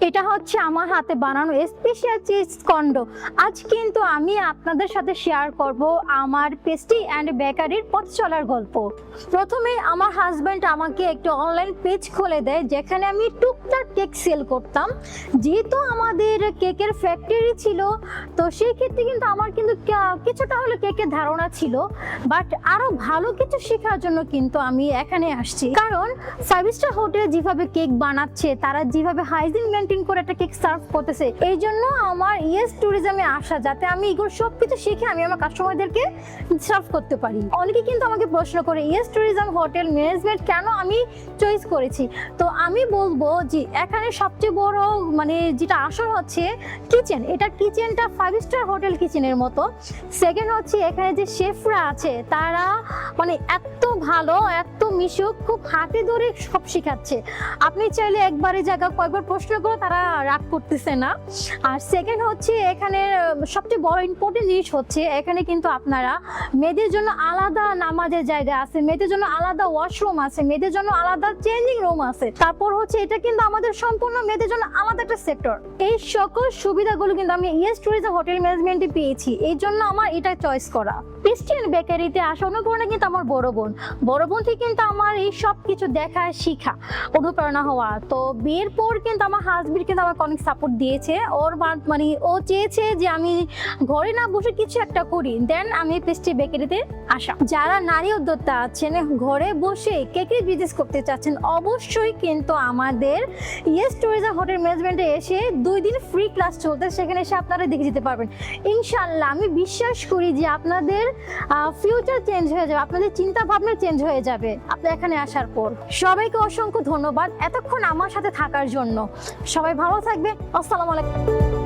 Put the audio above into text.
এটা হচ্ছে আমার হাতে বানানো স্পেশাল চিজ কন্ডো। আজ কিন্তু আমি আপনাদের সাথে শেয়ার করব আমার পেস্ট্রি অ্যান্ড বেকারির পথ চলার গল্প। প্রথমে আমার হাজব্যান্ড আমাকে একটা অনলাইন পেজ খুলে দেয় যেখানে আমি টুকটাক কেক সেল করতাম। যেহেতু আমাদের কেকের ফ্যাক্টরি ছিল, তো সেই ক্ষেত্রে কিন্তু আমার কিন্তু কিছুটা হলো কেকের ধারণা ছিল, বাট আরো ভালো কিছু শেখার জন্য কিন্তু আমি এখানে আসছি। কারণ 5 স্টার হোটেল যেভাবে কেক বানাচ্ছে, তারা যেভাবে হাইজিন মেনটেন করে একটা কেক সার্ভ করতেছে, এই জন্য আমার ইয়েস ট্যুরিজমে আসা, যাতে আমি এগুলো সবকিছু শিখে আমি আমার কাস্টমারদেরকে সার্ভ করতে পারি। অনেকে কিন্তু আমাকে প্রশ্ন করে ইয়েস ট্যুরিজম হোটেল ম্যানেজমেন্ট কেন আমি চয়েস করেছি। তো আমি বলবো যে এখানে সবচেয়ে বড় মানে যেটা আসল হচ্ছে কিচেন। এটা কিচেনটা 5 স্টার হোটেল কিচেনের মতো। সেকেন্ড হচ্ছে এখানে যে শেফরা আছে তারা মানে এত ভালো, এত মিশুক, খুব হাতে ধরে সব শেখাচ্ছে। আপনি চাইলে একবারে জায়গা কয়েকবার প্রশ্ন করে তারা রাগ করতেছে না। আর সেকেন্ড হচ্ছে এখানে সবচেয়ে বড় ইম্পর্টেন্ট জিনিস হচ্ছে এখানে কিন্তু আপনারা মেয়েদের জন্য আলাদা নামাজের জায়গা আছে, মেয়েদের জন্য আলাদা ওয়াশরুম আছে, মেয়েদের জন্য আলাদা চেঞ্জিং রুম আছে। তারপর হচ্ছে এটা কিন্তু আমাদের সম্পূর্ণ মেয়েদের জন্য আলাদা একটা সেক্টর। এই সকল সুবিধাগুলো কিন্তু আমি ইয়েস ট্যুরিজম হোটেল ম্যানেজমেন্টে পেয়েছি, এই জন্য আমার এটা চয়েস করা। পেস্ট্রি অ্যান্ড বেকারিতে আসা অনুপ্রেরণা কিন্তু আমার বড় বোন থেকে কিন্তু আমার এই সব কিছু দেখা শিখা অনুপ্রেরণা হওয়া। তো বিয়ের পর কিন্তু আমার হাজবেন্ড কিন্তু আমাকে অনেক সাপোর্ট দিয়েছে। ওর মানে ও চেয়েছে যে আমি ঘরে না বসে কিছু একটা করি, দেন আমি পেস্ট্রি বেকারিতে আসা। যারা নারী উদ্যোক্তা আছেন, ঘরে বসে কেকের বিজনেস করতে চাচ্ছেন, অবশ্যই কিন্তু আমাদের ইয়েস ট্যুরিজম হোটেল ম্যানেজমেন্টে এসে 2 দিন ফ্রি ক্লাস চলতে, সেখানে এসে আপনারা দেখে যেতে পারবেন। ইনশাল্লাহ আমি বিশ্বাস করি যে আপনাদের ফিউচার চেঞ্জ হয়ে যাবে, আপনাদের চিন্তা ভাবনা চেঞ্জ হয়ে যাবে আপনার এখানে আসার পর। সবাইকে অসংখ্য ধন্যবাদ এতক্ষণ আমার সাথে থাকার জন্য। সবাই ভালো থাকবে। আসসালামু আলাইকুম।